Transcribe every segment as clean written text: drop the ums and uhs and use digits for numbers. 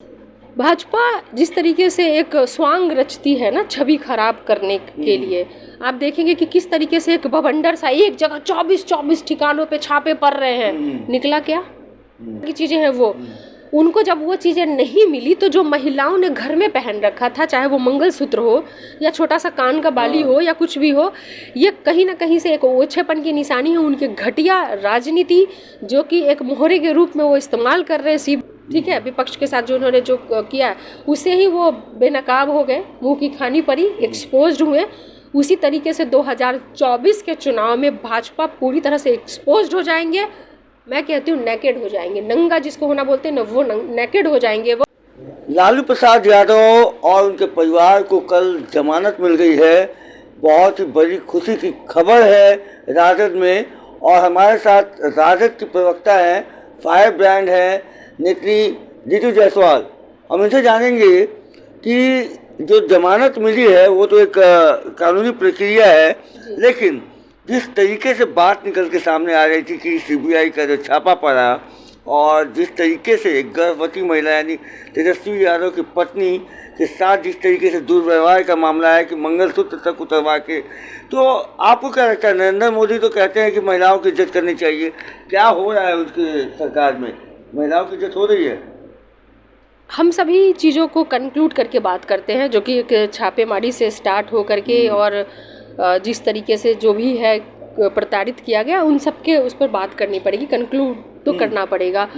भाजपा जिस तरीके से एक स्वांग रचती है ना छवि खराब करने के लिए, आप देखेंगे कि किस तरीके से एक बवंडर सा एक जगह 24-24 ठिकानों पे छापे पड़ रहे हैं। निकला क्या की चीजें हैं वो। उनको जब वो चीज़ें नहीं मिली तो जो महिलाओं ने घर में पहन रखा था, चाहे वो मंगलसूत्र हो या छोटा सा कान का बाली हो या कुछ भी हो, ये कहीं ना कहीं से एक ओछेपन की निशानी है। उनके घटिया राजनीति जो कि एक मोहरे के रूप में वो इस्तेमाल कर रहे हैं, ठीक है, विपक्ष के साथ जो उन्होंने जो किया उससे ही वो बेनकाब हो गए, मुंह की खानी पड़ी, एक्सपोज्ड हुए। उसी तरीके से 2024 के चुनाव में भाजपा पूरी तरह से एक्सपोज्ड हो जाएंगे। मैं कहती हूँ नेकेड हो जाएंगे, नंगा जिसको होना बोलते हैं ना, वो नेकेड हो जाएंगे वो। लालू प्रसाद यादव और उनके परिवार को कल जमानत मिल गई है। बहुत ही बड़ी खुशी की खबर है राजद में। और हमारे साथ राजद की प्रवक्ता हैं, फायर ब्रांड है नेत्री जीतू जायसवाल। हम इनसे जानेंगे कि जो जमानत मिली है वो तो एक कानूनी प्रक्रिया है, लेकिन जिस तरीके से बात निकल के सामने आ रही थी कि सीबीआई का जो छापा पड़ा और जिस तरीके से एक गर्भवती महिला यानी तेजस्वी यादव की पत्नी के साथ जिस तरीके से दुर्व्यवहार का मामला है कि मंगलसूत्र तक उतरवा के, तो आपको क्या लगता है? नरेंद्र मोदी तो कहते हैं कि महिलाओं की इज्जत करनी चाहिए, क्या हो रहा है उसकी सरकार में? महिलाओं की इज्जत हो रही है? हम सभी चीज़ों को कंक्लूड करके बात करते हैं, जो कि एक छापेमारी से स्टार्ट हो करके और जिस तरीके से जो भी है प्रताड़ित किया गया, उन सब के उस पर बात करनी पड़ेगी, कंक्लूड तो करना पड़ेगा।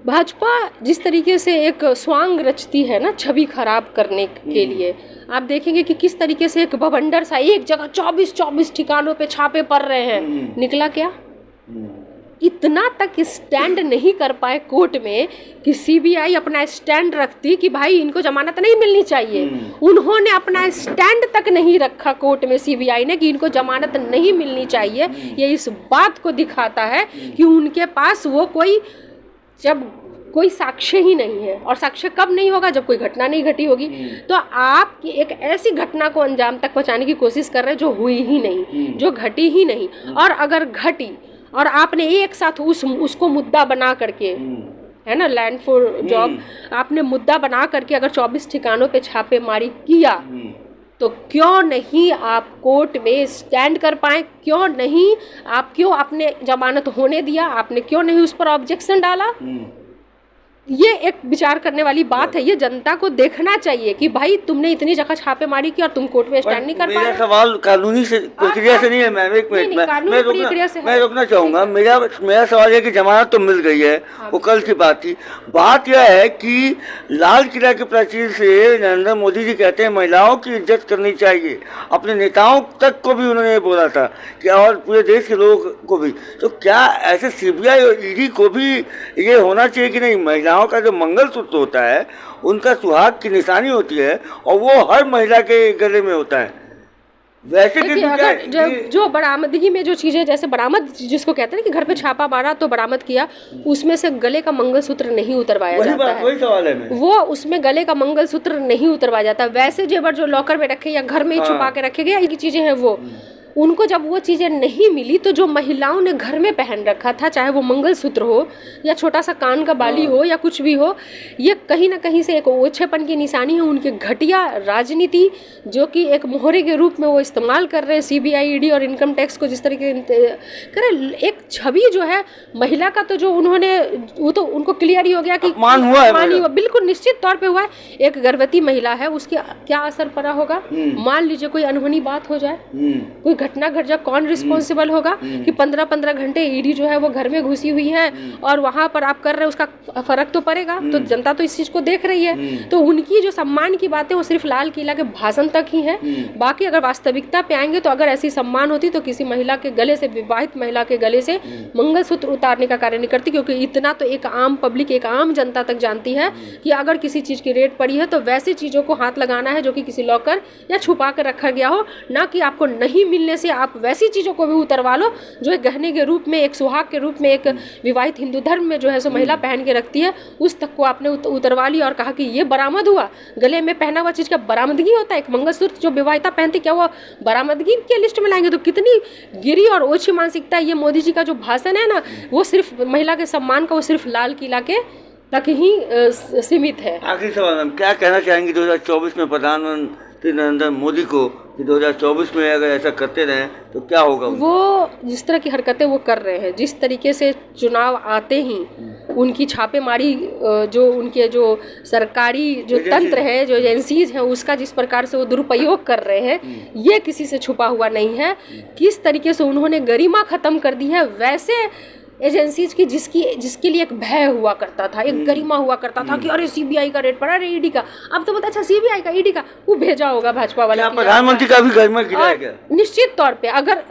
भाजपा जिस तरीके से एक स्वांग रचती है ना छवि खराब करने के लिए, आप देखेंगे कि किस तरीके से एक बवंडर सा एक जगह 24-24 ठिकानों पे छापे पड़ रहे हैं। निकला क्या? इतना तक स्टैंड नहीं कर पाए कोर्ट में कि सीबीआई अपना स्टैंड रखती कि भाई इनको जमानत नहीं मिलनी चाहिए। उन्होंने अपना स्टैंड तक नहीं रखा कोर्ट में सीबीआई ने कि इनको जमानत नहीं मिलनी चाहिए। ये इस बात को दिखाता है कि उनके पास वो कोई साक्ष्य ही नहीं है। और साक्ष्य कब नहीं होगा? जब कोई घटना नहीं घटी होगी। तो आप एक ऐसी घटना को अंजाम तक पहुंचाने की कोशिश कर रहे हैं जो हुई ही नहीं, जो घटी ही नहीं। और अगर घटी और आपने एक साथ उसको मुद्दा बना करके, है ना, लैंड फॉर जॉब, आपने मुद्दा बना करके अगर 24 ठिकानों पे छापेमारी किया, तो क्यों नहीं आप कोर्ट में स्टैंड कर पाए? क्यों आपने जमानत होने दिया? आपने क्यों नहीं उस पर ऑब्जेक्शन डाला? ये एक विचार करने वाली बात है। ये जनता को देखना चाहिए कि भाई तुमने इतनी जगह छापेमारी की और तुम कोर्ट में स्टैंड नहीं कर पाए। मेरा सवाल कानूनी से प्रक्रिया से नहीं है मैम, एक मिनट मैं रोकना चाहूँगा। मेरा सवाल है कि जमानत तो मिल गई है, वो कल की बात थी। बात यह है कि लाल किला के प्राचीर से नरेंद्र मोदी जी कहते हैं महिलाओं की इज्जत करनी चाहिए। अपने नेताओं तक को भी उन्होंने बोला था कि और पूरे देश के लोगों को भी। तो क्या ऐसे सीबीआई और ईडी को भी ये होना चाहिए कि नहीं, महिलाओं का जो मंगलसूत्र होता है उनका सुहाग की निशानी होती है और वो हर महिला के गले में होता है। वैसे अगर जो बरामदगी में जो चीजें, जैसे बरामद जिसको कहते हैं कि घर पे छापा मारा तो बरामद किया, उसमें से गले का मंगलसूत्र नहीं उतरवाया जाता है। वही सवाल है वो उसमें गले का मंगलसूत्र नहीं उतरवाया जाता। वैसे जेवर जो लॉकर में रखे या घर में ही छुपा के रखे गए, ये चीजें हैं वो। उनको जब वो चीज़ें नहीं मिली तो जो महिलाओं ने घर में पहन रखा था, चाहे वो मंगलसूत्र हो या छोटा सा कान का बाली हो या कुछ भी हो, ये कहीं ना कहीं से एक ओछेपन की निशानी है। उनके घटिया राजनीति जो कि एक मोहरे के रूप में वो इस्तेमाल कर रहे हैं, सीबीआई, ईडी और इनकम टैक्स को जिस तरीके करे। एक छवि जो है महिला का, तो जो उन्होंने, वो तो उनको क्लियर ही हो गया कि मान हुआ, बिल्कुल निश्चित तौर पर हुआ है। एक गर्भवती महिला है, उसके क्या असर पड़ा होगा? मान लीजिए कोई अनहोनी बात हो जाए, कोई घटना घट जाए, कौन रिस्पॉन्सिबल होगा? कि 15-15 घंटे ईडी जो है वो घर में घुसी हुई है और वहां पर आप कर रहे हैं, उसका फर्क तो पड़ेगा। तो जनता तो इस चीज को देख रही है। तो उनकी जो सम्मान की बातें वो सिर्फ लाल किला के भाषण तक ही है। बाकी अगर वास्तविकता पे आएंगे तो अगर ऐसी सम्मान होती तो किसी महिला के गले से, विवाहित महिला के गले से मंगलसूत्र उतारने का कार्य नहीं करती। क्योंकि इतना तो एक आम पब्लिक, एक आम जनता तक जानती है कि अगर किसी चीज की रेट पड़ी है तो वैसी चीजों को हाथ लगाना है जो कि किसी लॉकर या छुपा कर रखा गया हो, ना कि आपको नहीं मिलने से आप वैसी चीज़ों को भी उतरवा लो जो एक गहने के रूप में, एक सुहाग के रूप में, एक विवाहित हिंदू धर्म में जो है सो महिला पहन के रखती है, उस तक को आपने उतरवा लिया और कहा कि ये बरामद हुआ। गले में पहना हुआ चीज़ का बरामदगी होता है? एक मंगलसूत्र जो विवाहिता पहनती, क्या वो बरामदगी के लिस्ट में लाएंगे? तो कितनी गिरी और ओछी मानसिकता है। ये मोदी जी का जो भाषण है ना, वो सिर्फ महिला के सम्मान का, वो सिर्फ लाल किला के तक ही सीमित है। आखिरी सवाल मैम, क्या कहना चाहेंगे 2024 में प्रधानमंत्री नरेंद्र मोदी को कि 2024 में अगर ऐसा करते रहें तो क्या होगा? वो जिस तरह की हरकतें वो कर रहे हैं, जिस तरीके से चुनाव आते ही उनकी छापेमारी, जो उनके जो सरकारी जो तंत्र है, जो एजेंसीज हैं, उसका जिस प्रकार से वो दुरुपयोग कर रहे हैं, ये किसी से छुपा हुआ नहीं है। किस तरीके से उन्होंने गरिमा खत्म कर दी है वैसे एजेंसीज की, जिसके लिए एक भय हुआ करता था, एक गरिमा हुआ करता था कि अरे सीबीआई का रेड पड़ा, अरे ईडी का। अब तो अच्छा सीबीआई का, ईडी का वो भेजा होगा भाजपा वाला। प्रधानमंत्री का भी गरिमा गिरा है क्या? निश्चित तौर पे अगर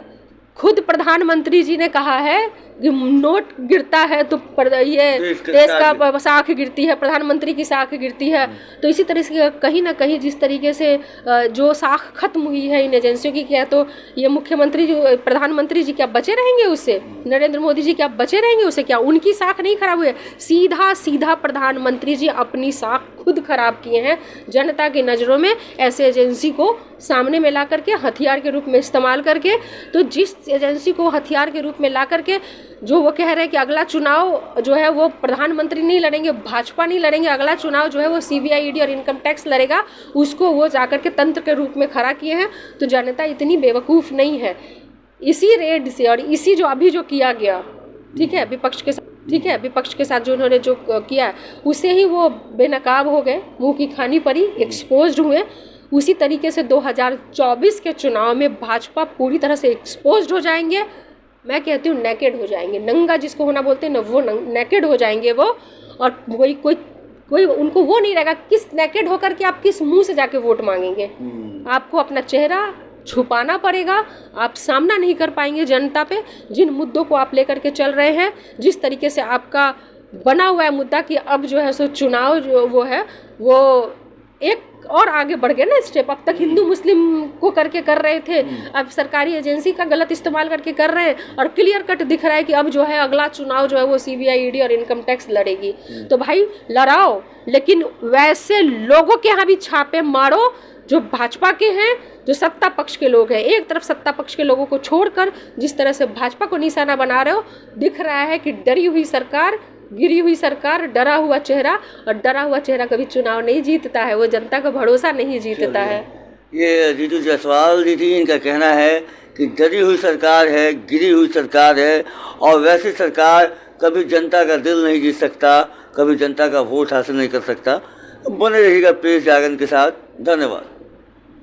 खुद प्रधानमंत्री जी ने कहा है कि नोट गिरता है तो ये देश का साख गिरती है, प्रधानमंत्री की साख गिरती है, तो इसी तरह से कहीं ना कहीं जिस तरीके से जो साख खत्म हुई है इन एजेंसियों की, क्या तो ये मुख्यमंत्री जो प्रधानमंत्री जी क्या बचे रहेंगे उससे? नरेंद्र मोदी जी क्या बचे रहेंगे उससे? क्या उनकी साख नहीं खराब हुई है? सीधा सीधा प्रधानमंत्री जी अपनी साख खुद खराब किए हैं जनता की नज़रों में, ऐसे एजेंसी को सामने में ला करके, हथियार के रूप में इस्तेमाल करके। तो जिस एजेंसी को हथियार के रूप में ला करके जो वो कह रहे हैं कि अगला चुनाव जो है वो प्रधानमंत्री नहीं लड़ेंगे, भाजपा नहीं लड़ेंगे, अगला चुनाव जो है वो सीबीआई, ईडी और इनकम टैक्स लड़ेगा, उसको वो जाकर के तंत्र के रूप में खड़ा किए हैं। तो जनता इतनी बेवकूफ़ नहीं है। इसी रेड से और इसी जो अभी जो किया गया, ठीक है, विपक्ष के साथ जो उन्होंने जो किया, उससे ही वो बेनकाब हो गए, मुँह की खानी पड़ी, एक्सपोज्ड हुए। उसी तरीके से 2024 के चुनाव में भाजपा पूरी तरह से एक्सपोज्ड हो जाएंगे। मैं कहती हूँ नेकेड हो जाएंगे, नंगा जिसको होना बोलते हैं ना, वो नेकेड हो जाएंगे वो। और कोई उनको वो नहीं रहेगा किस नेकेड होकर के आप किस मुंह से जाके वोट मांगेंगे। आपको अपना चेहरा छुपाना पड़ेगा, आप सामना नहीं कर पाएंगे जनता पे। जिन मुद्दों को आप लेकर के चल रहे हैं, जिस तरीके से आपका बना हुआ है मुद्दा कि अब जो है सो चुनाव जो वो है वो एक और आगे बढ़ गए ना स्टेप। अब तक हिंदू मुस्लिम को करके कर रहे थे, अब सरकारी एजेंसी का गलत इस्तेमाल करके कर रहे हैं, और क्लियर कट दिख रहा है कि अब जो है अगला चुनाव जो है वो सीबीआई, ईडी और इनकम टैक्स लड़ेगी। तो भाई लड़ाओ, लेकिन वैसे लोगों के यहाँ भी छापे मारो जो भाजपा के हैं, जो सत्ता पक्ष के लोग हैं। एक तरफ सत्ता पक्ष के लोगों को छोड़कर जिस तरह से भाजपा को निशाना बना रहे हो, दिख रहा है कि डरी हुई सरकार, गिरी हुई सरकार, डरा हुआ चेहरा, और डरा हुआ चेहरा कभी चुनाव नहीं जीतता है, वो जनता का भरोसा नहीं जीतता है। ये रितु जायसवाल दीदी, इनका कहना है कि डरी हुई सरकार है, गिरी हुई सरकार है, और वैसी सरकार कभी जनता का दिल नहीं जीत सकता, कभी जनता का वोट हासिल नहीं कर सकता। बने रहिएगा प्रेस जागरण के साथ। धन्यवाद।